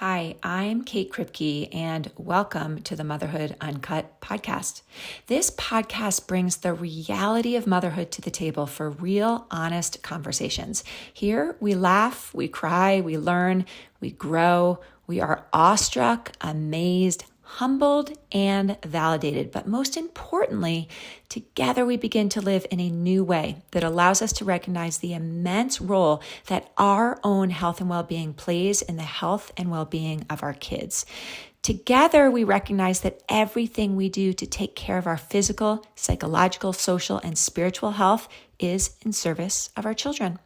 Hi, I'm Kate Kripke, and welcome to the Motherhood Uncut podcast. This podcast brings the reality of motherhood to the table for real, honest conversations. Here, we laugh, we cry, we learn, we grow, we are awestruck, amazed, humbled, and validated. But most importantly, together we begin to live in a new way that allows us to recognize the immense role that our own health and well-being plays in the health and well-being of our kids. Together, we recognize that everything we do to take care of our physical, psychological, social, and spiritual health is in service of our children.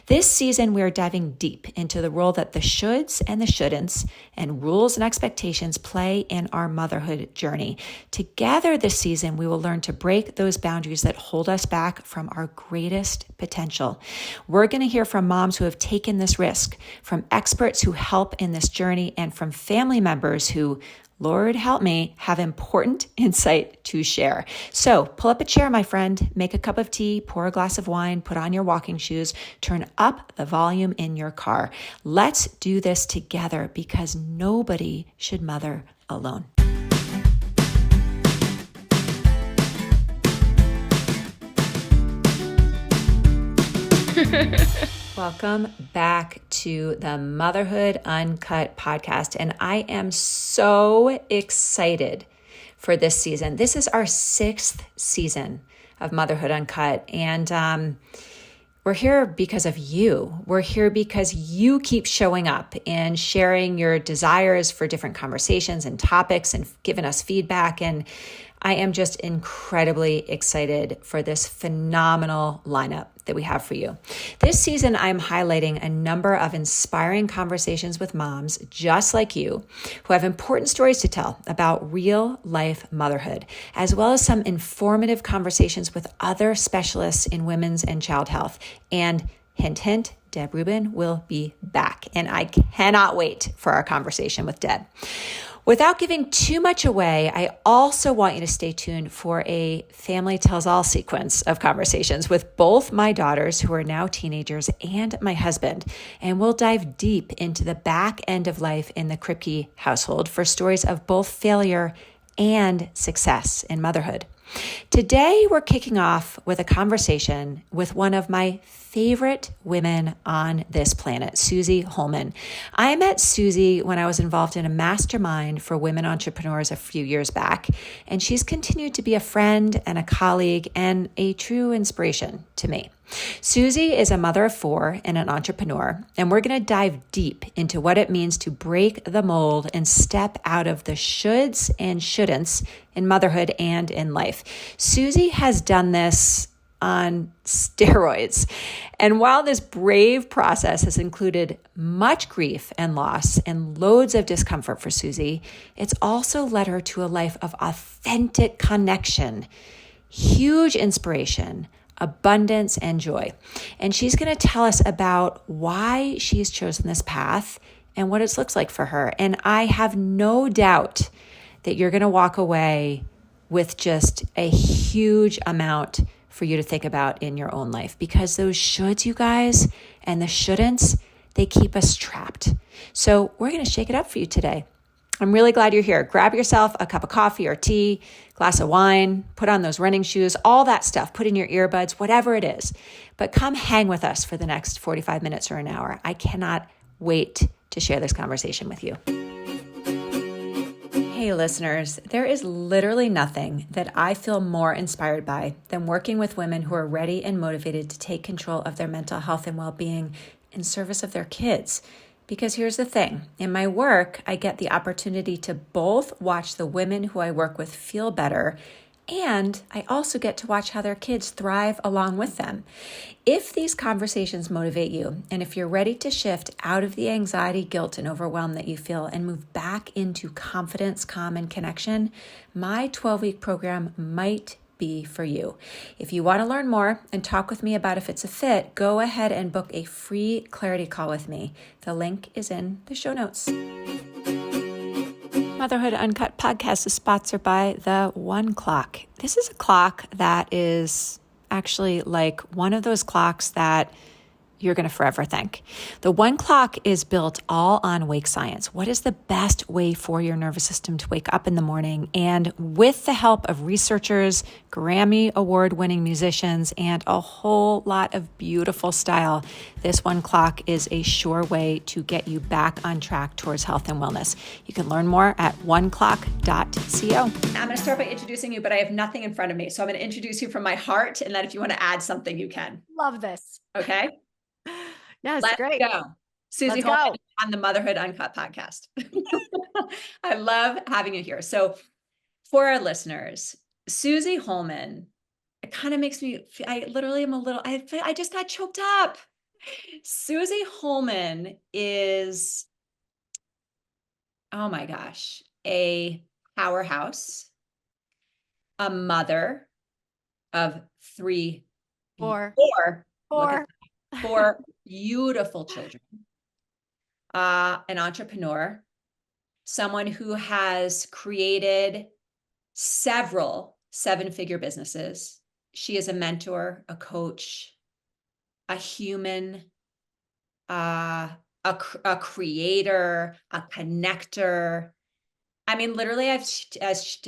This season, we are diving deep into the role that the shoulds and the shouldn'ts and rules and expectations play in our motherhood journey. Together this season, we will learn to break those boundaries that hold us back from our greatest potential. We're going to hear from moms who have taken this risk, from experts who help in this journey, and from family members who, Lord help me, have important insight to share. So pull up a chair, my friend, make a cup of tea, pour a glass of wine, put on your walking shoes, turn up the volume in your car. Let's do this together because nobody should mother alone. Welcome back to the Motherhood Uncut podcast. And I am so excited for this season. This is our 6th season of Motherhood Uncut. And we're here because of you. We're here because you keep showing up and sharing your desires for different conversations and topics and giving us feedback. And I am just incredibly excited for this phenomenal lineup that we have for you. This season, I'm highlighting a number of inspiring conversations with moms just like you who have important stories to tell about real life motherhood, as well as some informative conversations with other specialists in women's and child health. And hint, hint, Deb Rubin will be back. And I cannot wait for our conversation with Deb. Without giving too much away, I also want you to stay tuned for a family tells all sequence of conversations with both my daughters, who are now teenagers, and my husband. And we'll dive deep into the back end of life in the Kripke household for stories of both failure and success in motherhood. Today, we're kicking off with a conversation with one of my favorite women on this planet, Suzy Holman. I met Suzy when I was involved in a mastermind for women entrepreneurs a few years back, and she's continued to be a friend and a colleague and a true inspiration to me. Suzy is a mother of 4 and an entrepreneur, and we're going to dive deep into what it means to break the mold and step out of the shoulds and shouldn'ts in motherhood and in life. Suzy has done this on steroids. And while this brave process has included much grief and loss and loads of discomfort for Suzy, it's also led her to a life of authentic connection, huge inspiration, abundance, and joy. And she's going to tell us about why she's chosen this path and what it looks like for her. And I have no doubt that you're going to walk away with just a huge amount for you to think about in your own life, because those shoulds, you guys, and the shouldn'ts, they keep us trapped. So we're going to shake it up for you today. I'm really glad you're here. Grab yourself a cup of coffee or tea, glass of wine, put on those running shoes, all that stuff, put in your earbuds, whatever it is. But come hang with us for the next 45 minutes or an hour. I cannot wait to share this conversation with you. Hey listeners, there is literally nothing that I feel more inspired by than working with women who are ready and motivated to take control of their mental health and well-being in service of their kids. Because here's the thing, in my work, I get the opportunity to both watch the women who I work with feel better, and I also get to watch how their kids thrive along with them. If these conversations motivate you, and if you're ready to shift out of the anxiety, guilt, and overwhelm that you feel and move back into confidence, calm, and connection, my 12-week program might be for you. If you want to learn more and talk with me about if it's a fit, go ahead and book a free clarity call with me. The link is in the show notes. Motherhood Uncut podcast is sponsored by the One Clock. This is a clock that is actually like one of those clocks that you're going to forever thank. The One Clock is built all on wake science. What is the best way for your nervous system to wake up in the morning? And with the help of researchers, Grammy award-winning musicians, and a whole lot of beautiful style, this One Clock is a sure way to get you back on track towards health and wellness. You can learn more at oneclock.co. I'm going to start by introducing you, but I have nothing in front of me. So I'm going to introduce you from my heart, and then if you want to add something, you can. Love this. Okay? Yes, Let's great. go. Suzy Let's Holman go. on the Motherhood Uncut podcast. I love having you here. So for our listeners, Suzy Holman, it kind of makes me, I literally am a little, I just got choked up. Suzy Holman is, oh my gosh, a powerhouse, a mother of Four. look at that, four beautiful children, an entrepreneur, someone who has created several seven-figure businesses. She is a mentor, a coach, a human, a creator, a connector. I mean, literally, I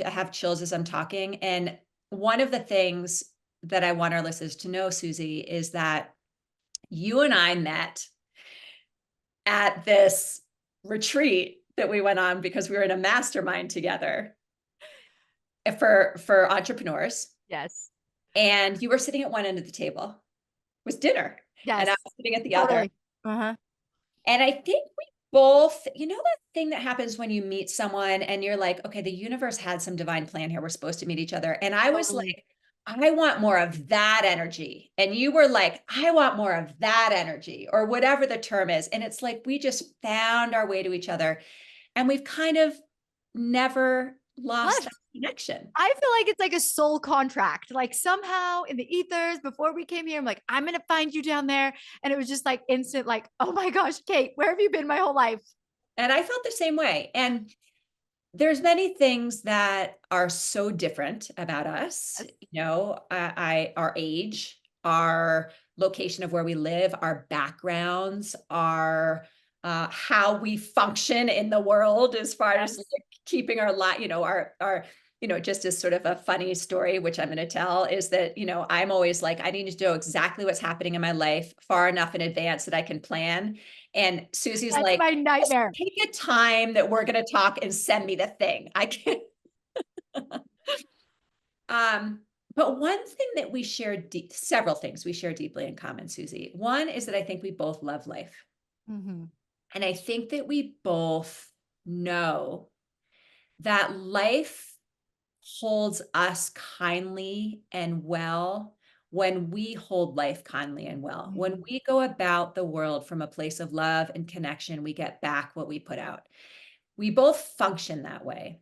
have chills as I'm talking. And one of the things that I want our listeners to know, Suzy, is that you and I met at this retreat that we went on because we were in a mastermind together for entrepreneurs. Yes. And you were sitting at one end of the table. It was dinner. Yes. And I was sitting at the Totally. other. And I think we both, you know, that thing that happens when you meet someone and you're like, okay, the universe had some divine plan here. We're supposed to meet each other. And I was like, I want more of that energy. And you were like, I want more of that energy, or whatever the term is. And it's like, we just found our way to each other. And we've kind of never lost that connection. I feel like it's like a soul contract. Like somehow in the ethers before we came here, I'm like, I'm going to find you down there. And it was just like instant, like, oh my gosh, Kate, where have you been my whole life? And I felt the same way. And there's many things that are so different about us, you know, our age, our location of where we live, our backgrounds, our how we function in the world as far as like keeping our life, you know, our you know, just as sort of a funny story, which I'm going to tell, is that, you know, I'm always like, I need to know exactly what's happening in my life far enough in advance that I can plan. And Suzy's That's like, my nightmare. take a time that we're going to talk and send me the thing. I can't. But one thing that we share, several things we share deeply in common, Suzy. One is that I think we both love life. And I think that we both know that life holds us kindly and well when we hold life kindly and well. When we go about the world from a place of love and connection, we get back what we put out. We both function that way.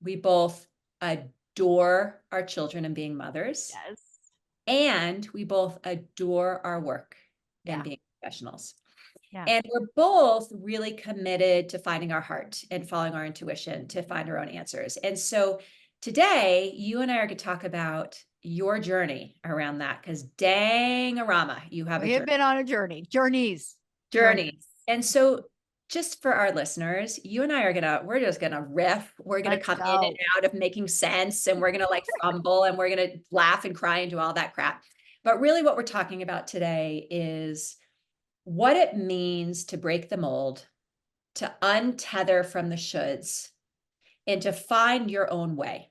We both adore our children and being mothers. Yes. And we both adore our work and being professionals. Yeah. And we're both really committed to finding our heart and following our intuition to find our own answers. And so today, you and I are going to talk about your journey around that, because dang-a-rama, you have We have been on a journey. Journeys. And so just for our listeners, you and I we're just gonna riff. We're gonna come in and out of making sense, and we're gonna like fumble, and we're gonna laugh and cry and do all that crap. But really what we're talking about today is what it means to break the mold, to untether from the shoulds, and to find your own way.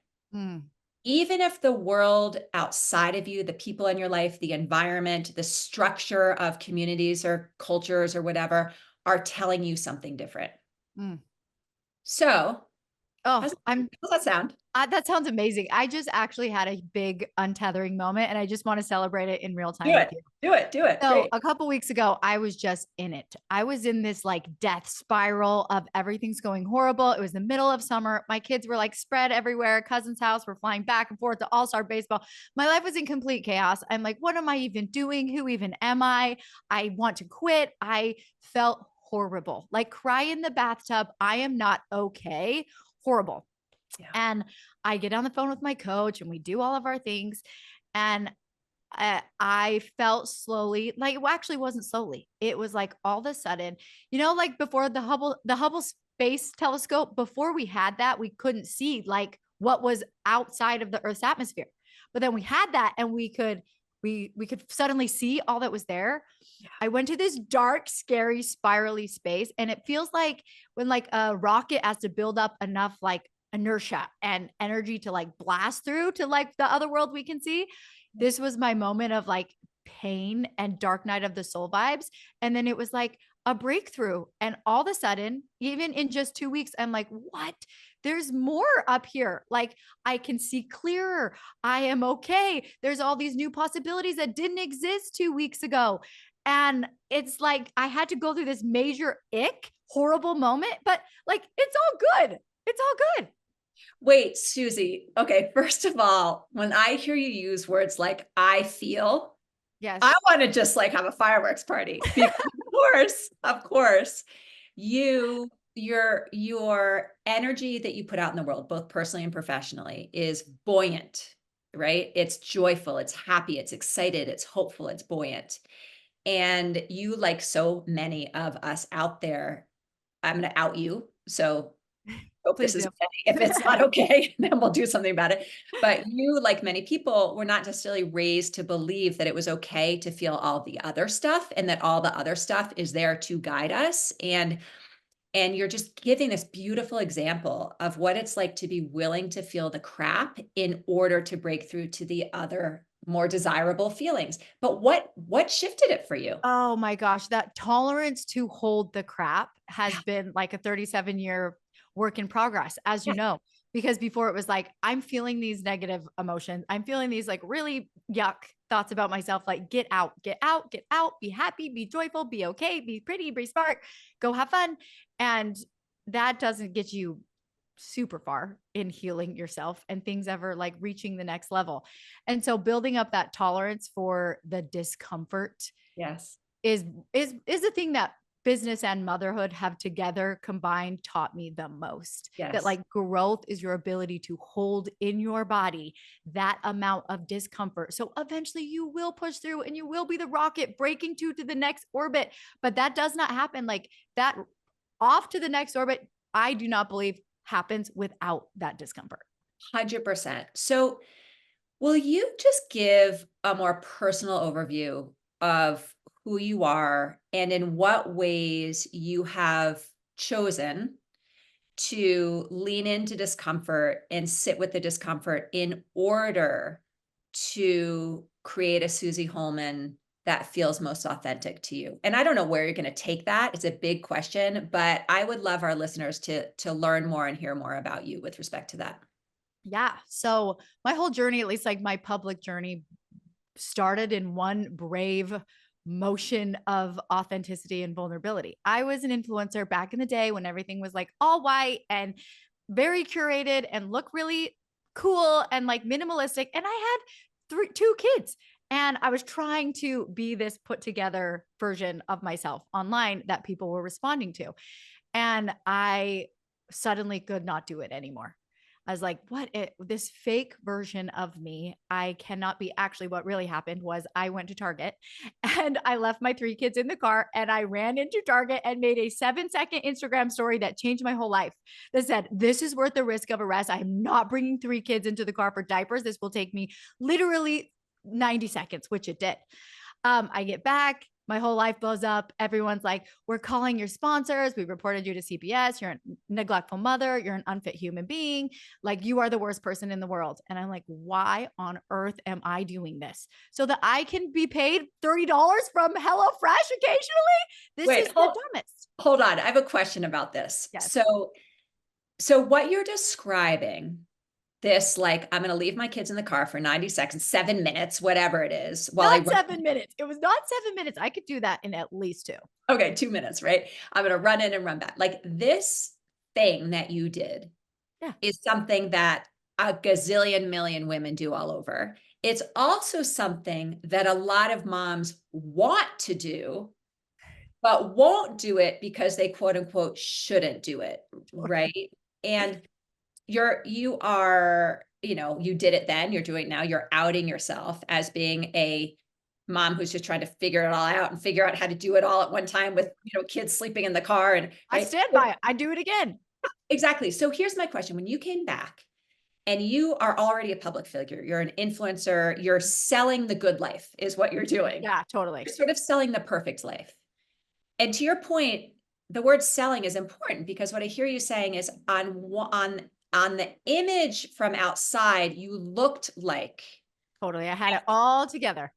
Even if the world outside of you, the people in your life, the environment, the structure of communities or cultures or whatever are telling you something different. So, how's that sound? That sounds amazing. I just actually had a big untethering moment, and I just want to celebrate it in real time with you. Do it. So Great. a couple weeks ago, I was just in it. I was in this like death spiral of everything's going horrible. It was the middle of summer. My kids were like spread everywhere. Cousin's house. We're flying back and forth to all-star baseball. My life was in complete chaos. I'm like, what am I even doing? Who even am I? I want to quit. I felt horrible. Like cry in the bathtub. I am not okay. Horrible. Yeah. And I get on the phone with my coach and we do all of our things. And I felt slowly, like, well, actually wasn't slowly. It was like all of a sudden, like before the Hubble Space Telescope, before we had that, we couldn't see like what was outside of the Earth's atmosphere. But then we had that, and we could suddenly see all that was there. I went to this dark, scary, spirally space, and it feels like when like a rocket has to build up enough like inertia and energy to like blast through to like the other world we can see. This was my moment of like pain and dark night of the soul vibes. And then it was like a breakthrough. And all of a sudden, even in just 2 weeks, I'm like, what? There's more up here. Like I can see clearer. I am okay. There's all these new possibilities that didn't exist 2 weeks ago. And it's like I had to go through this major horrible moment, but like it's all good. It's all good. Wait, Suzy. Okay, first of all, when I hear you use words like I feel, I Yes. want to just like have a fireworks party because of course, your energy that you put out in the world, both personally and professionally, is buoyant, right? It's joyful, it's happy, it's excited, it's hopeful, it's buoyant. And you, like so many of us out there, I'm going to out you. So hope this Please is do. okay. If it's not okay, then we'll do something about it. But you, like many people, were not necessarily raised to believe that it was okay to feel all the other stuff and that all the other stuff is there to guide us. And you're just giving this beautiful example of what it's like to be willing to feel the crap in order to break through to the other more desirable feelings. But what shifted it for you? Oh my gosh, that tolerance to hold the crap Yeah. has been like a 37-year work in progress, as you Yeah. know, because before it was like, I'm feeling these negative emotions. I'm feeling these like really yuck thoughts about myself, like get out, get out, get out, be happy, be joyful, be okay, be pretty, be smart, go have fun. And that doesn't get you super far in healing yourself and things ever like reaching the next level. And so building up that tolerance for the discomfort Yes. is the thing that business and motherhood have together combined taught me the most. That Yes. like growth is your ability to hold in your body that amount of discomfort. So eventually you will push through and you will be the rocket breaking to the next orbit. But that does not happen like that. Off to the next orbit, I do not believe happens without that discomfort. 100%. So, will you just give a more personal overview of who you are and in what ways you have chosen to lean into discomfort and sit with the discomfort in order to create a Suzy Holman that feels most authentic to you? And I don't know where you're going to take that. It's a big question, but I would love our listeners to learn more and hear more about you with respect to that. Yeah. So my whole journey, at least like my public journey, started in one brave motion of authenticity and vulnerability. I was an influencer back in the day when everything was like all white and very curated and look really cool and like minimalistic. And I had two kids. And I was trying to be this put together version of myself online that people were responding to. And I suddenly could not do it anymore. I was like, this fake version of me, I cannot be. Actually, what really happened was I went to Target and I left my three kids in the car and I ran into Target and made a 7-second Instagram story that changed my whole life. That said, this is worth the risk of arrest. I am not bringing three kids into the car for diapers. This will take me literally 90 seconds, which it did. I get back, my whole life blows up. Everyone's like, we're calling your sponsors. We reported you to CPS. You're a neglectful mother. You're an unfit human being. Like, you are the worst person in the world. And I'm like, why on earth am I doing this? So that I can be paid $30 from HelloFresh occasionally? This Wait, is the dumbest. hold on. I have a question about this. Yes. So what you're describing, this like, I'm going to leave my kids in the car for 90 seconds, 7 minutes, whatever it is, while I Not run. 7 minutes. It was not 7 minutes. I could do that in at least two. Okay, 2 minutes, right? I'm going to run in and run back. Like this thing that you did Yeah. is something that a gazillion million women do all over. It's also something that a lot of moms want to do, but won't do it because they quote unquote shouldn't do it, Sure. right? And you are you did it then, you're doing it now, you're outing yourself as being a mom who's just trying to figure it all out and figure out how to do it all at one time with, kids sleeping in the car and I right? stand by it. I do it again. Exactly. So here's my question. When you came back and you are already a public figure, you're an influencer, you're selling the good life is what you're doing. Yeah, totally. You're sort of selling the perfect life. And to your point, the word selling is important because what I hear you saying is on the image from outside, you looked like, Totally. I had it all together.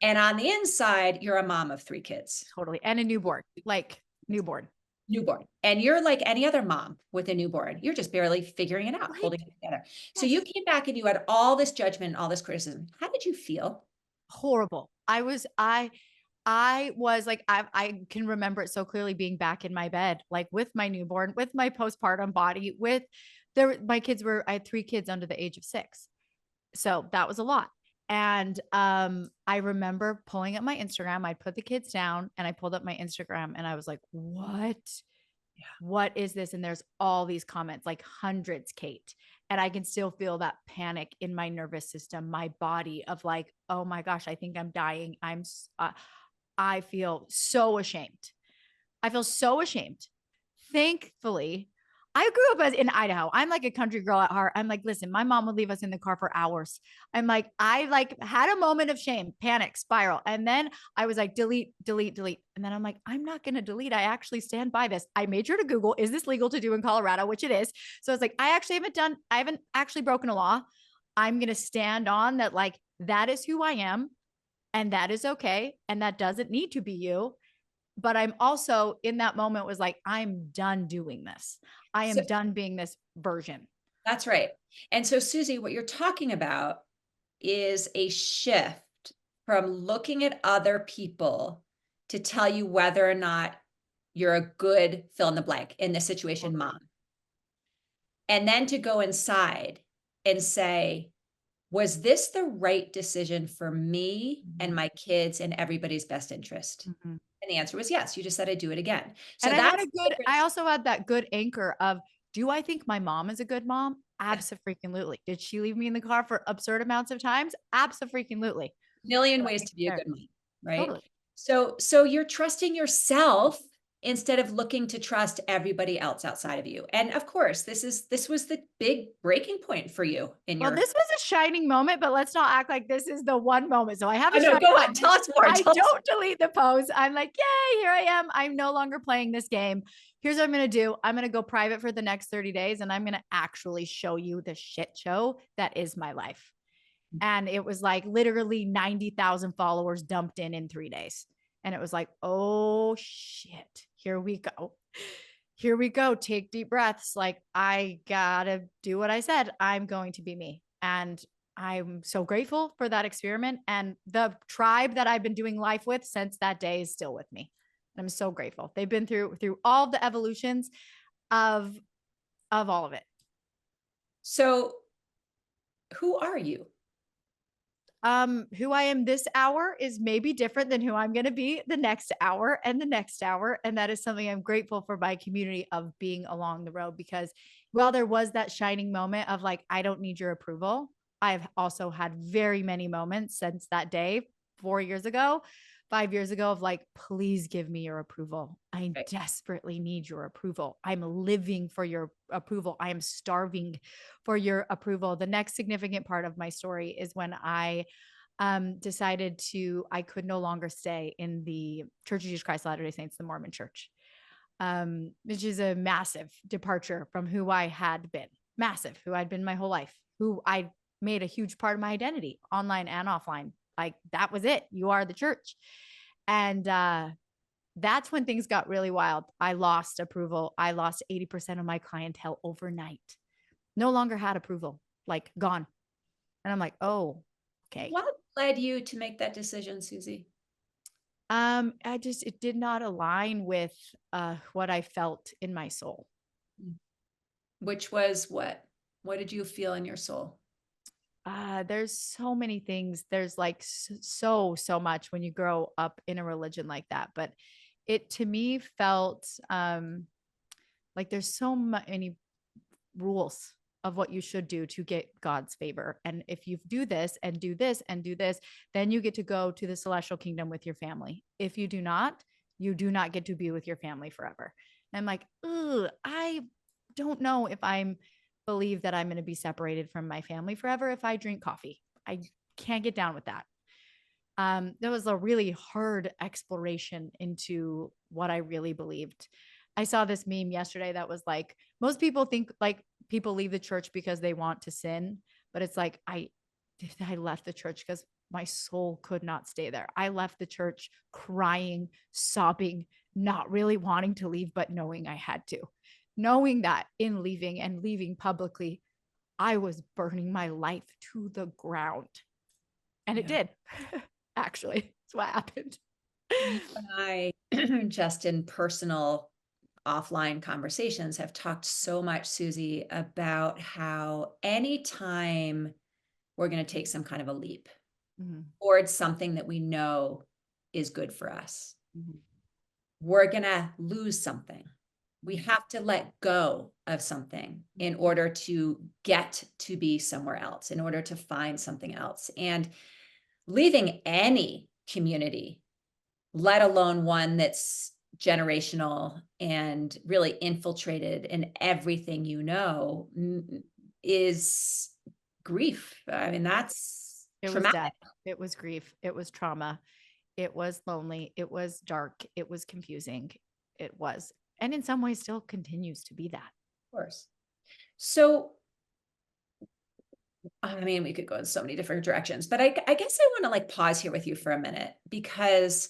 and on the inside, you're a mom of 3 kids. Totally. And a newborn, like newborn. Newborn. And you're like any other mom with a newborn. You're just barely figuring it out, Right. holding it together. So Yes. you came back and you had all this judgment, all this criticism. How did you feel? Horrible. I was like, I can remember it so clearly being back in my bed, like with my newborn, with my postpartum body, I had 3 kids under the age of 6. So that was a lot. And I remember pulling up my Instagram. I'd put the kids down and I pulled up my Instagram and I was like, what is this? And there's all these comments, like hundreds, Kate. And I can still feel that panic in my nervous system, my body of like, oh my gosh, I think I'm dying. I feel so ashamed. I feel so ashamed. Thankfully, I grew up in Idaho. I'm like a country girl at heart. I'm like, listen, my mom would leave us in the car for hours. I like had a moment of shame, panic, spiral. And then I was like, delete, delete, delete. And then I'm like, I'm not going to delete. I actually stand by this. I made sure to Google, is this legal to do in Colorado? Which it is. So it's like, I haven't actually broken a law. I'm going to stand on that. Like, that is who I am. And that is okay. And that doesn't need to be you. But I'm also in that moment was like, I'm done doing this. I So am done being this version. that's right. And so, Suzy, what you're talking about is a shift from looking at other people to tell you whether or not you're a good fill in the blank, in this situation, mom. And then to go inside and say, was this the right decision for me and my kids and everybody's best interest? Mhm. And the answer was yes. You just said I'd do it again. So And that's the I difference. also had that good anchor of, do I think my mom is a good mom? Absolutely. Did she leave me in the car for absurd amounts of times? Absolutely. Million But I ways think to be a there, good mom, right? totally. So you're trusting yourself instead of looking to trust everybody else outside of you. And of course, this was the big breaking point for you in Well, your. this was a shining moment, but let's not act like this is the one moment. So I have Oh a no, shining go on. Tell moment. us more. I Tell us. don't delete the post. I'm like, yay, here I am. I'm no longer playing this game. Here's what I'm going to do. I'm going to go private for the next 30 days and I'm going to actually show you the shit show that is my life. And it was like literally 90,000 followers dumped in 3 days. And it was like, oh shit, here we go. Here we go. Take deep breaths. Like, I gotta do what I said. I'm going to be me. And I'm so grateful for that experiment. And the tribe that I've been doing life with since that day is still with me. And I'm so grateful. They've been through all the evolutions of all of it. So who are you? Who I am this hour is maybe different than who I'm going to be the next hour and the next hour. And that is something I'm grateful for my community of being along the road, because while there was that shining moment of like, I don't need your approval, I've also had very many moments since that day, 4 years ago, 5 years ago, of like, please give me your approval. I Right. desperately need your approval. I'm living for your approval. I am starving for your approval. The next significant part of my story is when I decided I could no longer stay in the Church of Jesus Christ of Latter-day Saints, the Mormon church, which is a massive departure from who I had been, massive, who I'd been my whole life, who I made a huge part of my identity, online and offline. Like, that was it. You are the church. And that's when things got really wild. I lost approval. I lost 80% of my clientele overnight. No longer had approval, like gone. And I'm like, oh, okay. What led you to make that decision, Suzy? It did not align with what I felt in my soul. Which was what? What did you feel in your soul? There's so many things. There's like so much when you grow up in a religion like that. But it to me felt like there's so many rules. of what you should do to get God's favor. And if you do this and do this and do this, then you get to go to the celestial kingdom with your family. If you do not, you do not get to be with your family forever. And I'm like, ugh, I don't know if I'm believe that I'm going to be separated from my family forever if I drink coffee. I can't get down with that. There was a really hard exploration into what I really believed. I saw this meme yesterday that was like, most people think like people leave the church because they want to sin, but it's like, I left the church because my soul could not stay there. I left the church crying, sobbing, not really wanting to leave, but knowing I had to. Knowing that in leaving and leaving publicly, I was burning my life to the ground. And it did. Actually, that's what happened. You and I, just in personal offline conversations, have talked so much, Suzy, about how anytime we're going to take some kind of a leap towards something that we know is good for us, we're going to lose something. We have to let go of something in order to get to be somewhere else, in order to find something else. And leaving any community, let alone one that's generational and really infiltrated in everything you know, is grief. I mean, that's It was traumatic. death. It was grief. It was trauma. It was lonely. It was dark. It was confusing. It was. And in some ways still continues to be that. Of course. So, I mean, we could go in so many different directions, but I guess I want to like pause here with you for a minute, because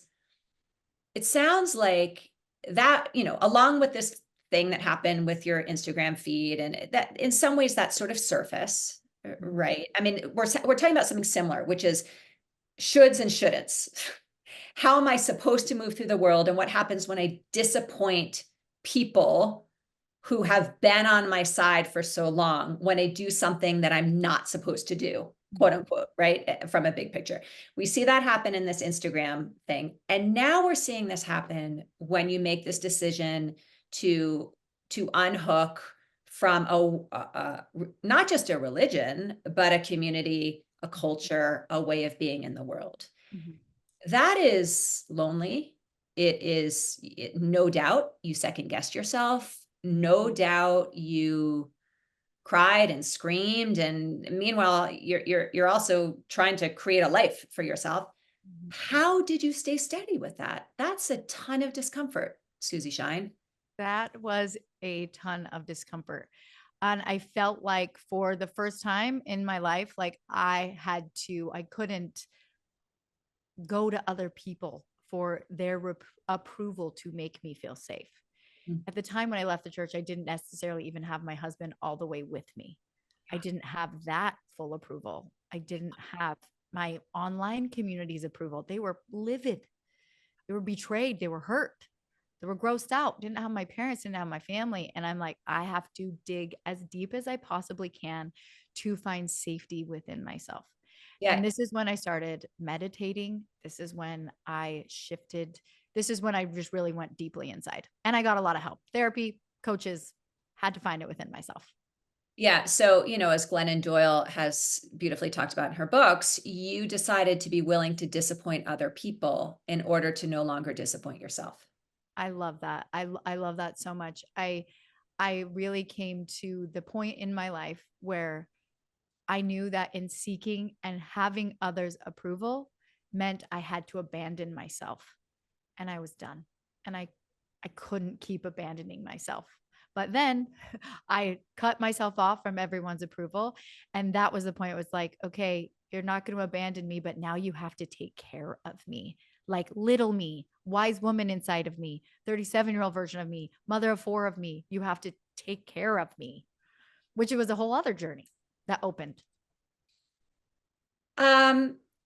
it sounds like that, along with this thing that happened with your Instagram feed, and that in some ways that's sort of surface, right? I mean, we're talking about something similar, which is shoulds and shouldn'ts. How am I supposed to move through the world? And what happens when I disappoint people who have been on my side for so long when I do something that I'm not supposed to do, quote unquote, right? From a big picture. We see that happen in this Instagram thing. And now we're seeing this happen when you make this decision to unhook from not just a religion, but a community, a culture, a way of being in the world. That is lonely. No doubt you second guessed yourself. No doubt you cried and screamed, and meanwhile you're also trying to create a life for yourself. How did you stay steady with that? That's a ton of discomfort, Suzy Shine. That was a ton of discomfort. And I felt like for the first time in my life, like I couldn't go to other people for their approval to make me feel safe. At the time when I left the church, I didn't necessarily even have my husband all the way with me. I didn't have that full approval. I didn't have my online community's approval. They were livid. They were betrayed. They were hurt. They were grossed out. Didn't have my parents, didn't have my family. And I'm like, I have to dig as deep as I possibly can to find safety within myself. Yeah. And this is when I started meditating. This is when I shifted. This is when I just really went deeply inside. And I got a lot of help. Therapy, coaches, had to find it within myself. Yeah. So, as Glennon Doyle has beautifully talked about in her books, you decided to be willing to disappoint other people in order to no longer disappoint yourself. I love that. I love that so much. I really came to the point in my life where I knew that in seeking and having others' approval meant I had to abandon myself. And I was done. And I couldn't keep abandoning myself. But then I cut myself off from everyone's approval. And that was the point. It was like, okay, you're not going to abandon me, but now you have to take care of me. Like little me, wise woman inside of me, 37-year-old version of me, mother of 4 of me. You have to take care of me, which it was a whole other journey that opened.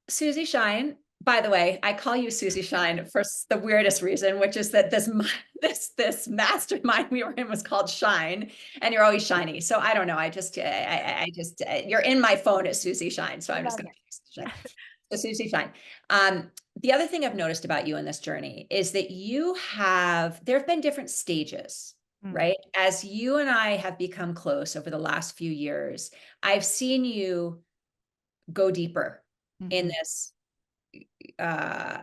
Suzy Shine, by the way, I call you Suzy Shine for the weirdest reason, which is that this mastermind we were in was called Shine, and you're always shiny. So I don't know. I just you're in my phone as Suzy Shine. So I'm just going to Shine. So Suzy Shine. The other thing I've noticed about you in this journey is that there have been different stages Mm. right? As you and I have become close over the last few years, I've seen you go deeper in Mhm. this uh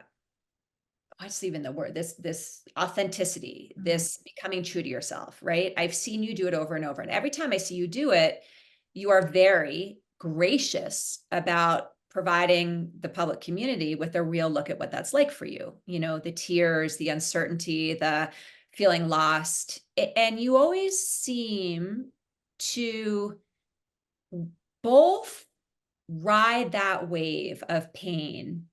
what's even the word, this authenticity, Mm. this becoming true to yourself, right? I've seen you do it over and over, and every time I see you do it, you are very gracious about providing the public community with a real look at what that's like for you. You know, the tears, the uncertainty, the feeling lost. And you always seem to both ride that wave of pain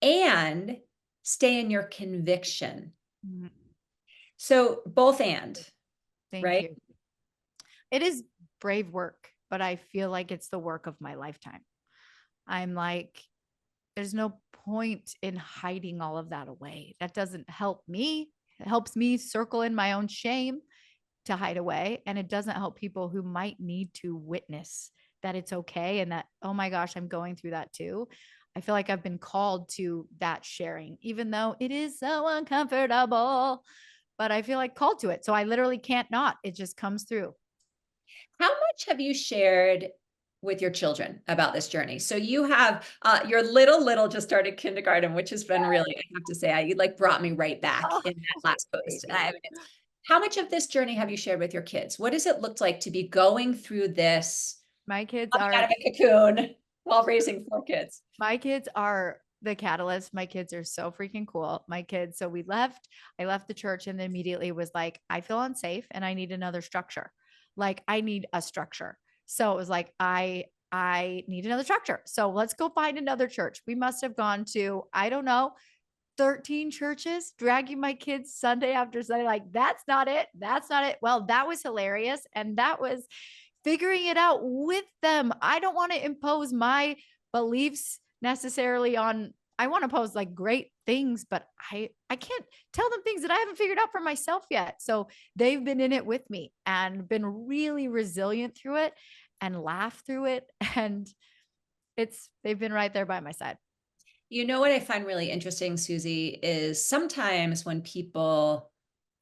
and stay in your conviction. Mm. So both and, Thank right? you. It is brave work, but I feel like it's the work of my lifetime. I'm like, there's no point in hiding all of that away. That doesn't help me. It helps me circle in my own shame to hide away. And it doesn't help people who might need to witness that it's okay and that, oh my gosh, I'm going through that too. I feel like I've been called to that sharing, even though it is so uncomfortable, but I feel like called to it. So I literally can't not. It just comes through. How much have you shared with your children about this journey? So you have your little just started kindergarten, which has been really, I have to say, you like brought me right back Oh, in that last post. I baby. mean, how much of this journey have you shared with your kids? What does it look like to be going through this, My kids coming out are of a cocoon while raising 4 kids? My kids are the catalyst. My kids are so freaking cool. My kids, so I left the church and then immediately was like, I feel unsafe and I need another structure. Like I need a structure. So it was like, I need another structure. So let's go find another church. We must have gone to, I don't know, 13 churches, dragging my kids Sunday after Sunday. Like, that's not it. That's not it. Well, that was hilarious. And that was figuring it out with them. I don't want to impose my beliefs necessarily on, I want to pose like great things, but I can't tell them things that I haven't figured out for myself yet. So they've been in it with me and been really resilient through it and laugh through it. And they've been right there by my side. You know what I find really interesting, Suzy, is sometimes when people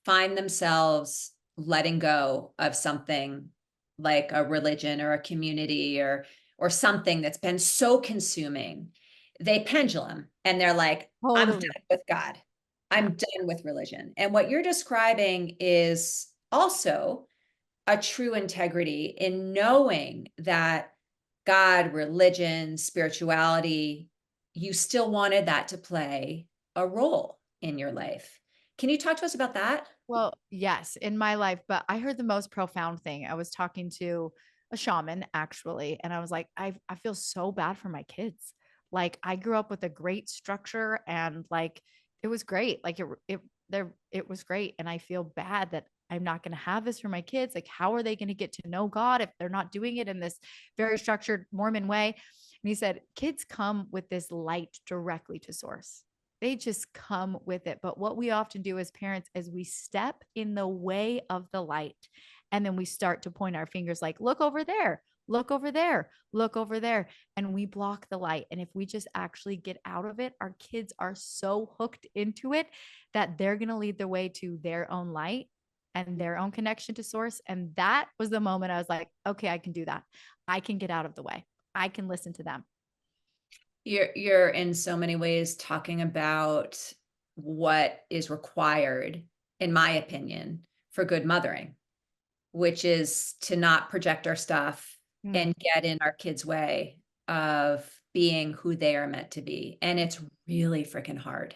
find themselves letting go of something like a religion or a community or something that's been so consuming, they pendulum and they're like, I'm done Totally. with God. Yeah. I'm done with religion. And what you're describing is also a true integrity in knowing that God, religion, spirituality, you still wanted that to play a role in your life. Can you talk to us about that? Well, yes, in my life, but I heard the most profound thing. I was talking to a shaman actually, and I was like, I feel so bad for my kids. Like I grew up with a great structure and like it was great. Like it was great. And I feel bad that I'm not going to have this for my kids. Like, how are they going to get to know God if they're not doing it in this very structured Mormon way? And he said, kids come with this light directly to source. They just come with it. But what we often do as parents is we step in the way of the light and then we start to point our fingers like, look over there, look over there, look over there. And we block the light. And if we just actually get out of it, our kids are so hooked into it that they're going to lead the way to their own light and their own connection to source. And that was the moment I was like, okay, I can do that. I can get out of the way. I can listen to them. You're in so many ways talking about what is required, in my opinion, for good mothering, which is to not project our stuff Mm. and get in our kids' way of being who they are meant to be. And it's really freaking hard.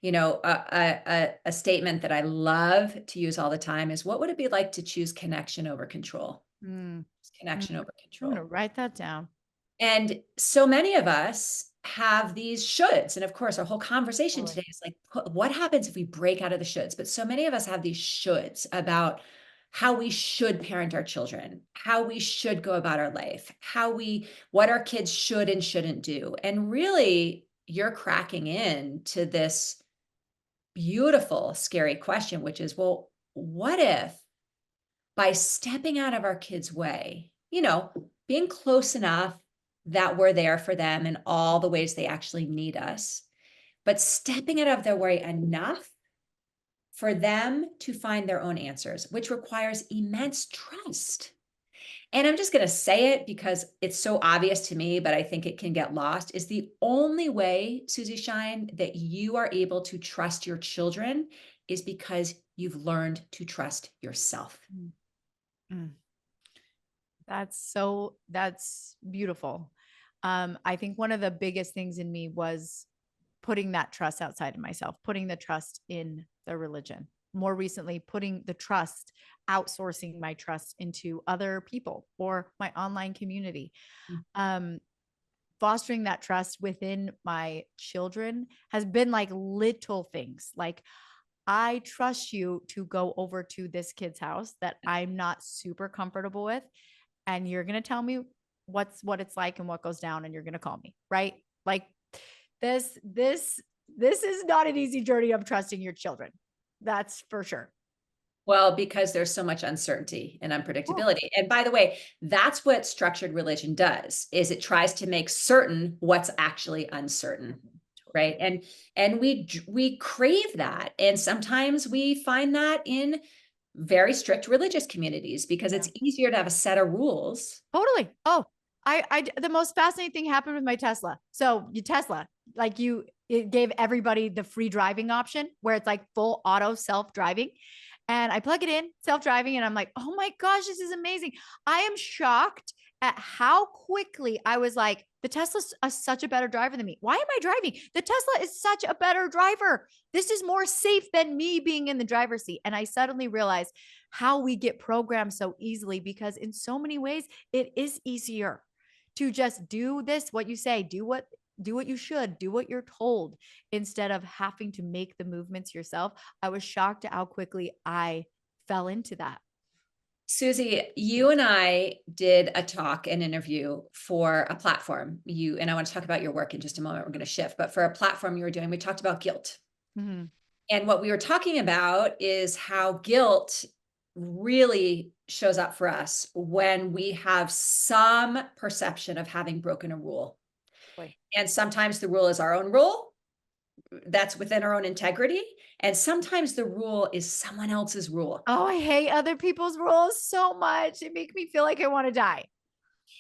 You know, a statement that I love to use all the time is, what would it be like to choose connection over control? Mm. Mm. Connection over I'm going to control. write that down. And so many of us have these shoulds. And of course, our whole conversation Totally. today is like, what happens if we break out of the shoulds? But so many of us have these shoulds about how we should parent our children, how we should go about our life, what our kids should and shouldn't do. And really, you're cracking into this beautiful, scary question, which is, well, what if by stepping out of our kids' way, being close enough that we're there for them in all the ways they actually need us, but stepping out of their way enough for them to find their own answers, which requires immense trust. And I'm just going to say it because it's so obvious to me, but I think it can get lost, is the only way, Suzy Shine, that you are able to trust your children is because you've learned to trust yourself. Mm. That's beautiful. I think one of the biggest things in me was putting that trust outside of myself, putting the trust in the religion. More recently, putting the trust, outsourcing my trust into other people or my online community. Um, Fostering that trust within my children has been like little things like, I trust you to go over to this kid's house that I'm not super comfortable with, and you're going to tell me what it's like and what goes down, and you're going to call me, right? Like this is not an easy journey of trusting your children. That's for sure. Well, because there's so much uncertainty and Oh. unpredictability. And by the way, that's what structured religion does, is it tries to make certain what's actually uncertain. Right. And we crave that. And sometimes we find that in very strict religious communities because Yeah. it's easier to have a set of rules. Totally. Oh, the most fascinating thing happened with my Tesla. So you Tesla, like it gave everybody the free driving option where it's like full auto self-driving. And I plug it in, self-driving, and I'm like, oh my gosh, this is amazing. I am shocked at how quickly I was like, the Tesla's such a better driver than me. Why am I driving? The Tesla is such a better driver. This is more safe than me being in the driver's seat. And I suddenly realized how we get programmed so easily because in so many ways it is easier to just do this, what you say, do what you should, do what you're told instead of having to make the movements yourself. I was shocked at how quickly I fell into that. Suzy, you and I did a talk, an interview for a platform. And I want to talk about your work in just a moment. We're going to shift, but for a platform you were doing, we talked about guilt. Mm-hmm. And what we were talking about is how guilt really shows up for us when we have some perception of having broken a rule. Boy. And sometimes the rule is our own rule that's within our own integrity. And sometimes the rule is someone else's rule. Oh, I hate other people's rules so much. It makes me feel like I want to die.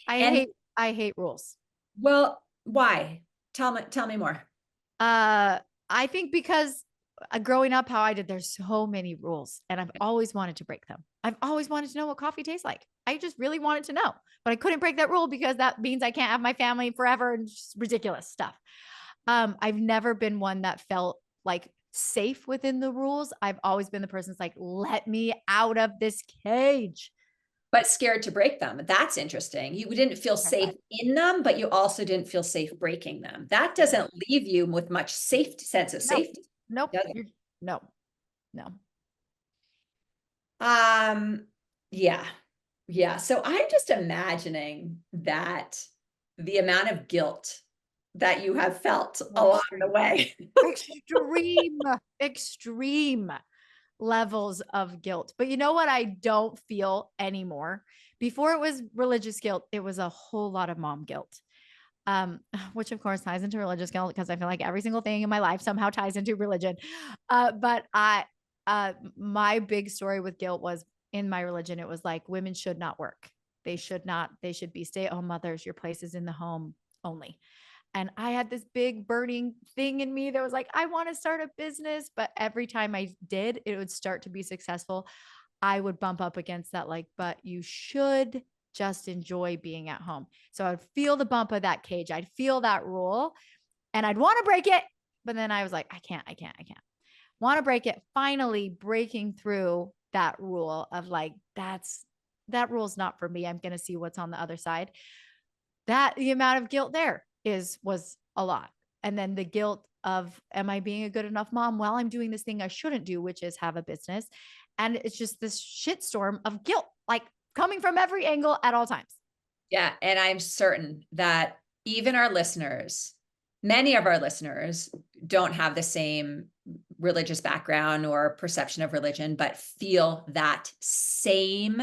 And I hate rules. well, why? Tell me more. I think because growing up how I did, there's so many rules and I've always wanted to break them. I've always wanted to know what coffee tastes like. I just really wanted to know, but I couldn't break that rule because that means I can't have my family forever and just ridiculous stuff. I've never been one that felt like safe within the rules. I've always been the person that's like, let me out of this cage. But scared to break them. That's interesting. You didn't feel safe in them, but you also didn't feel safe breaking them. That doesn't leave you with much sense of No, safety, nope. does it? No, no. Yeah. Yeah. So I'm just imagining that the amount of guilt that you have felt along the way. Extreme, extreme levels of guilt. But you know what I don't feel anymore? Before it was religious guilt, it was a whole lot of mom guilt. Which of course ties into religious guilt because I feel like every single thing in my life somehow ties into religion. But my big story with guilt was in my religion. It was like women should not work. They should be stay-at-home mothers. Your place is in the home only. And I had this big burning thing in me that was like, I want to start a business. But every time I did, it would start to be successful. I would bump up against that, like, but you should just enjoy being at home. So I'd feel the bump of that cage. I'd feel that rule and I'd want to break it. But then I was like, I can't. Want to break it. Finally breaking through that rule of like, that rule's not for me. I'm going to see what's on the other side. That the amount of guilt there was a lot. And then the guilt of, am I being a good enough mom while I'm doing this thing I shouldn't do, which is have a business. And it's just this shitstorm of guilt, like coming from every angle at all times. Yeah. And I'm certain that even our listeners, many of our listeners don't have the same religious background or perception of religion, but feel that same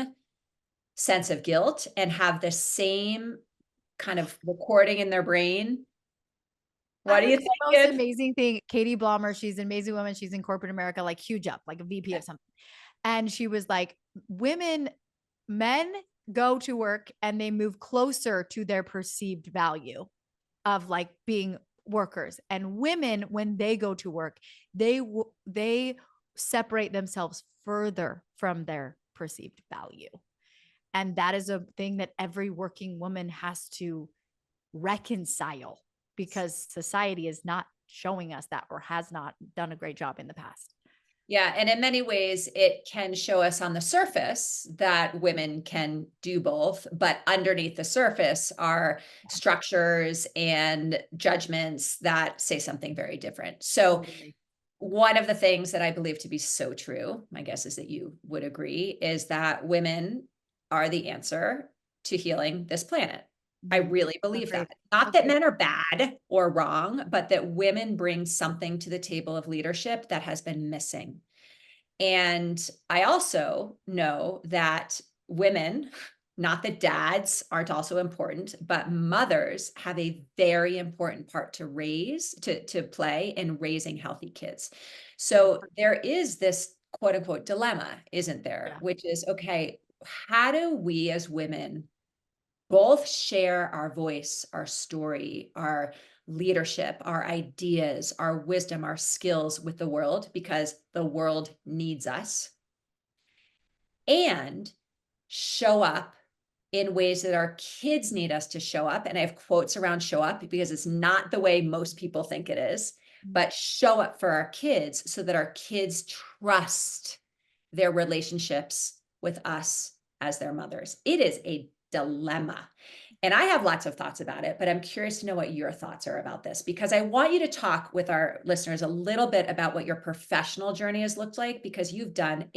sense of guilt and have the same kind of recording in their brain What do you The most think? amazing thing, Katie Blommer, she's an amazing woman. She's in corporate America, like huge up, like a VP of something. And she was like, men go to work and they move closer to their perceived value of like being workers. And women, when they go to work, they separate themselves further from their perceived value. And that is a thing that every working woman has to reconcile because society is not showing us that or has not done a great job in the past. Yeah, and in many ways, it can show us on the surface that women can do both, but underneath the surface are structures and judgments that say something very different. So, Totally. one of the things that I believe to be so true, my guess is that you would agree, is that women are the answer to healing this planet. I really believe Agreed. that. Not that Agreed. men are bad or wrong, but that women bring something to the table of leadership that has been missing. And I also know that women, not that dads aren't also important, but mothers have a very important part to play in raising healthy kids. So there is this quote unquote dilemma, isn't there? Yeah. Which is, okay, how do we as women both share our voice, our story, our leadership, our ideas, our wisdom, our skills with the world because the world needs us, and show up in ways that our kids need us to show up. And I have quotes around show up because it's not the way most people think it is, but show up for our kids so that our kids trust their relationships with us as their mothers. It is a dilemma. And I have lots of thoughts about it, but I'm curious to know what your thoughts are about this because I want you to talk with our listeners a little bit about what your professional journey has looked like because you've done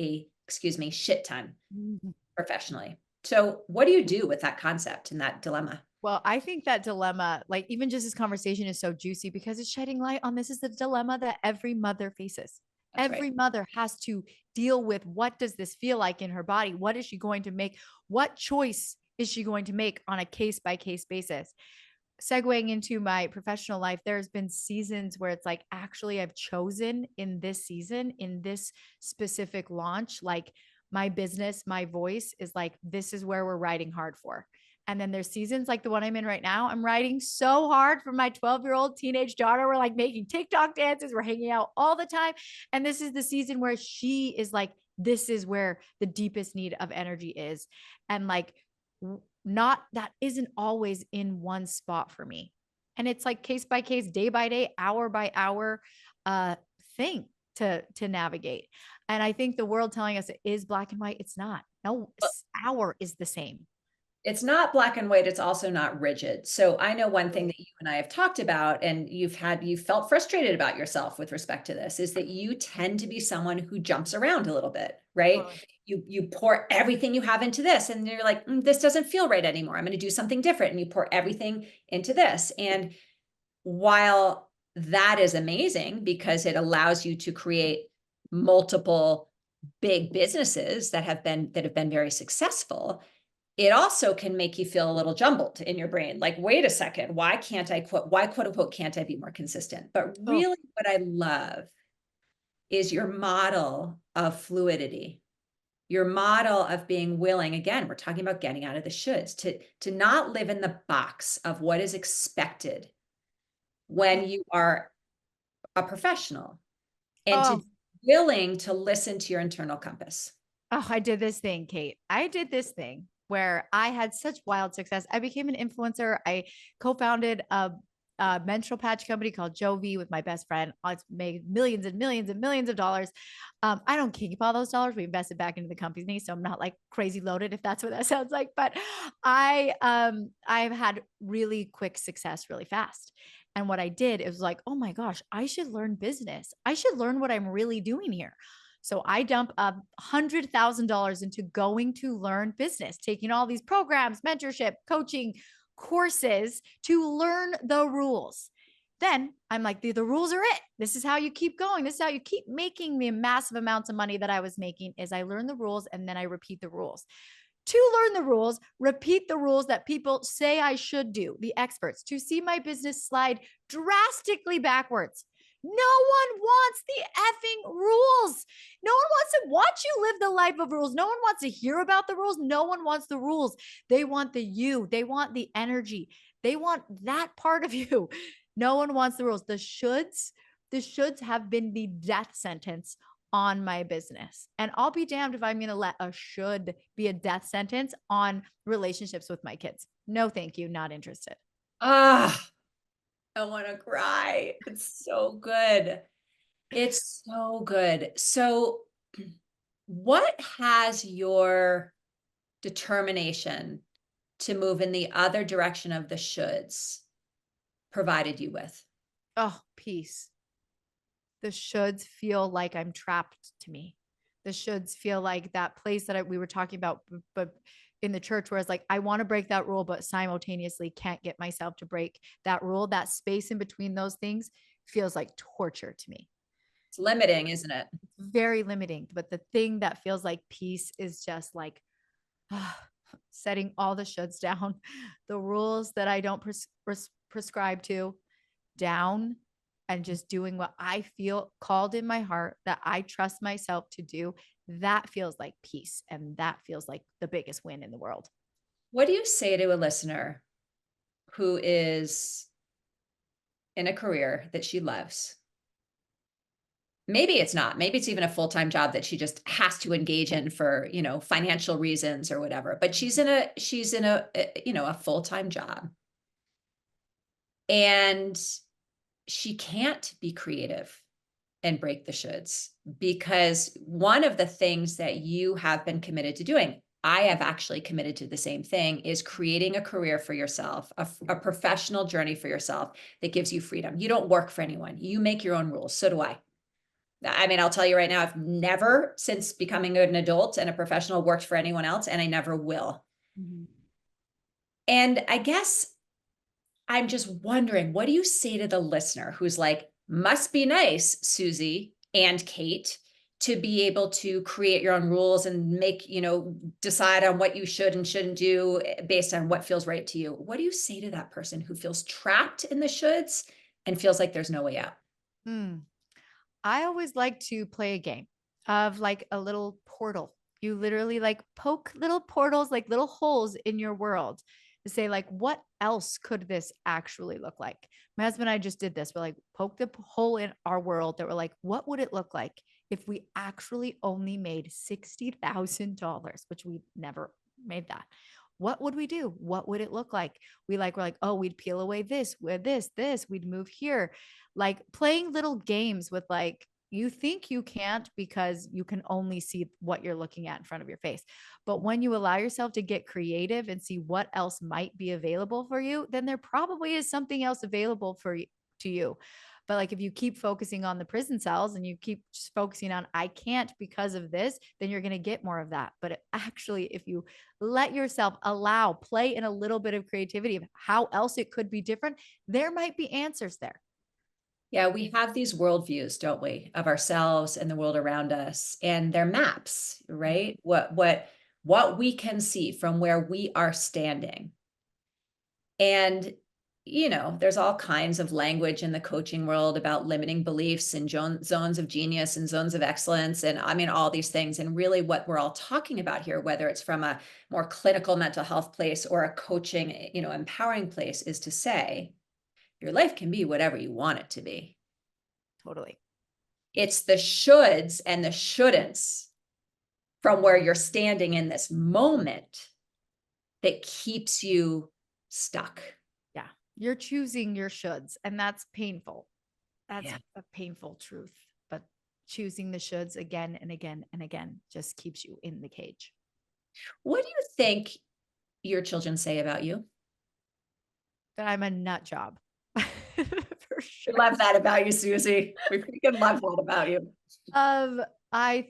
shit ton Mhm. professionally. So, what do you do with that concept and that dilemma? Well, I think that dilemma, like even just this conversation is so juicy because it's shedding light on this is the dilemma that every mother faces. That's right. Every mother has to deal with what does this feel like in her body? What is she going to make? What choice is she going to make on a case by case basis? Segueing into my professional life, there's been seasons where it's like, actually, I've chosen in this season, in this specific launch, like my business, my voice is like, this is where we're riding hard for. And then there's seasons like the one I'm in right now. I'm riding so hard for my 12-year-old teenage daughter. We're like making TikTok dances. We're hanging out all the time. And this is the season where she is like, this is where the deepest need of energy is. And like, not that isn't always in one spot for me. And it's like case by case, day by day, hour by hour thing to navigate. And I think the world telling us it is black and white, it's not. No, hour is the same. It's not black and white, it's also not rigid. So I know one thing that you and I have talked about, and you felt frustrated about yourself with respect to this, is that you tend to be someone who jumps around a little bit, right? Totally. You pour everything you have into this, and you're like, this doesn't feel right anymore. I'm going to do something different. And you pour everything into this. And while that is amazing because it allows you to create multiple big businesses that have been very successful, it also can make you feel a little jumbled in your brain. Like, wait a second, why quote unquote, can't I be more consistent? But Oh, really what I love is your model of fluidity, your model of being willing, again, we're talking about getting out of the shoulds, to not live in the box of what is expected when you are a professional and to oh, be willing to listen to your internal compass. oh, I did this thing, Kate. I did this thing where I had such wild success. I became an influencer. I co-founded a menstrual patch company called Jovi with my best friend. It's made millions and millions and millions of dollars. I don't keep all those dollars. We invested back into the company, so I'm not like crazy loaded, if that's what that sounds like. But I've had really quick success really fast. And what I did is like, oh my gosh, I should learn business. I should learn what I'm really doing here. So I dump $100,000 into going to learn business, taking all these programs, mentorship, coaching, courses to learn the rules. Then I'm like, the rules are it. This is how you keep going. This is how you keep making the massive amounts of money that I was making is I learn the rules and then I repeat the rules. to learn the rules, repeat the rules that people say I should do, the experts, to see my business slide drastically backwards. No one wants the effing rules. No one wants to watch you live the life of rules. No one wants to hear about the rules. No one wants the rules. They want the you. They want the energy. They want that part of you. No one wants the rules. The shoulds have been the death sentence on my business. And I'll be damned if I'm going to let a should be a death sentence on relationships with my kids. No, thank you. Not interested. Ah, I want to cry. It's so good. It's so good. So, what has your determination to move in the other direction of the shoulds provided you with? Oh, peace. The shoulds feel like I'm trapped to me. The shoulds feel like that place that we were talking about, but in the church, where it's like, I want to break that rule, but simultaneously can't get myself to break that rule. That space in between those things feels like torture to me. It's limiting, isn't it? It's very limiting. But the thing that feels like peace is just like setting all the shoulds down, the rules that I don't prescribe to down, and just doing what I feel called in my heart that I trust myself to do. That feels like peace. And that feels like the biggest win in the world. What do you say to a listener who is in a career that she loves? Maybe it's not. Maybe it's even a full-time job that she just has to engage in for, financial reasons or whatever. But she's in a full-time job. And she can't be creative and break the shoulds, because one of the things that you have been committed to doing, I have actually committed to the same thing, is creating a career for yourself, a professional journey for yourself that gives you freedom. You don't work for anyone. You make your own rules. So do I. I mean, I'll tell you right now, I've never, since becoming an adult and a professional, worked for anyone else, and I never will. Mm-hmm. And I guess I'm just wondering, what do you say to the listener who's like, must be nice, Suzy and Kate, to be able to create your own rules and make, decide on what you should and shouldn't do based on what feels right to you? What do you say to that person who feels trapped in the shoulds and feels like there's no way out? I always like to play a game of like a little portal. You literally like poke little portals, like little holes in your world, to say like, what else could this actually look like? My husband and I just did this. We're like, poke the hole in our world that we're like, what would it look like if we actually only made $60,000, which we never made that? What would we do? What would it look like? We're like, oh, we'd peel away this, with this, we'd move here. Like playing little games with like, you think you can't because you can only see what you're looking at in front of your face. But when you allow yourself to get creative and see what else might be available for you, then there probably is something else available for you to you. But like if you keep focusing on the prison cells and you keep just focusing on, I can't because of this, then you're going to get more of that. But actually, if you let yourself play in a little bit of creativity of how else it could be different, there might be answers there. Yeah, we have these worldviews, don't we, of ourselves and the world around us, and they're maps, right? What we can see from where we are standing. And there's all kinds of language in the coaching world about limiting beliefs and zones of genius and zones of excellence, and I mean all these things. And really, what we're all talking about here, whether it's from a more clinical mental health place or a coaching, empowering place, is to say your life can be whatever you want it to be. Totally. It's the shoulds and the shouldn'ts from where you're standing in this moment that keeps you stuck. Yeah. You're choosing your shoulds, and that's painful. That's Yeah. a painful truth. But choosing the shoulds again and again and again just keeps you in the cage. What do you think your children say about you? That I'm a nut job. For sure. Love that about you, Suzy. We freaking love that about you. I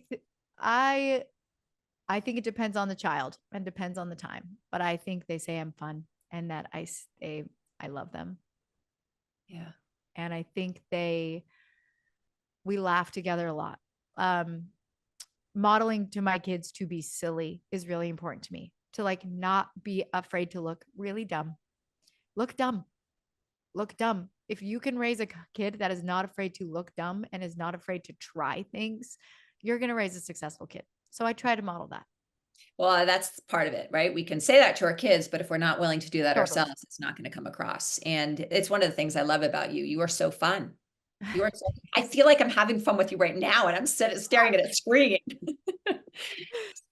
I think it depends on the child and depends on the time, but I think they say I'm fun and that I love them. Yeah. And I think we laugh together a lot. Modeling to my kids to be silly is really important to me. to like not be afraid to look really dumb. Look dumb. Look dumb. If you can raise a kid that is not afraid to look dumb and is not afraid to try things, you're going to raise a successful kid. So I try to model that. Well, that's part of it, right? We can say that to our kids, but if we're not willing to do that Totally. ourselves, it's not going to come across. And it's one of the things I love about you. You are so fun. You are so, I feel like I'm having fun with you right now, and I'm staring at a screen.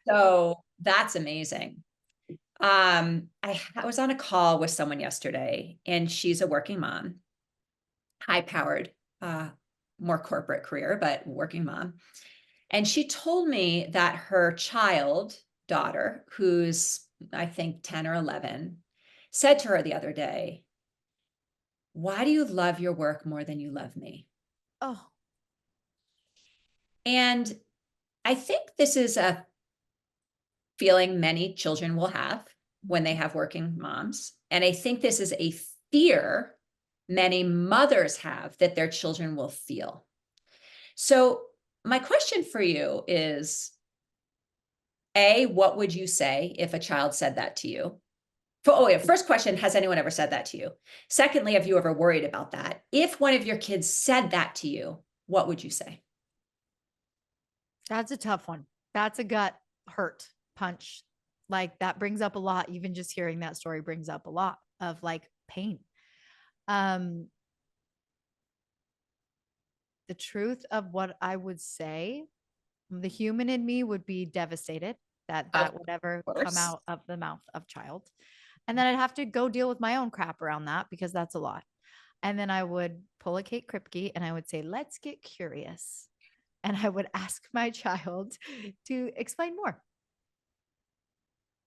So that's amazing. I was on a call with someone yesterday, and she's a working mom, high powered, more corporate career, but working mom. And she told me that her daughter, who's I think 10 or 11, said to her the other day, "Why do you love your work more than you love me?" Oh, And I think this is a feeling many children will have when they have working moms. And I think this is a fear many mothers have that their children will feel. So, my question for you is A, what would you say if a child said that to you? First question, has anyone ever said that to you? Secondly, have you ever worried about that? If one of your kids said that to you, what would you say? that's a tough one. That's a gut hurt punch. Like that brings up a lot. Even just hearing that story brings up a lot of like pain. Um, the truth of what I would say, the human in me would be devastated that Of that would ever come course. out of the mouth of child. And then I'd have to go deal with my own crap around that because that's a lot. And then I would pull a Kate Kripke and I would say, let's get curious. And I would ask my child to explain more.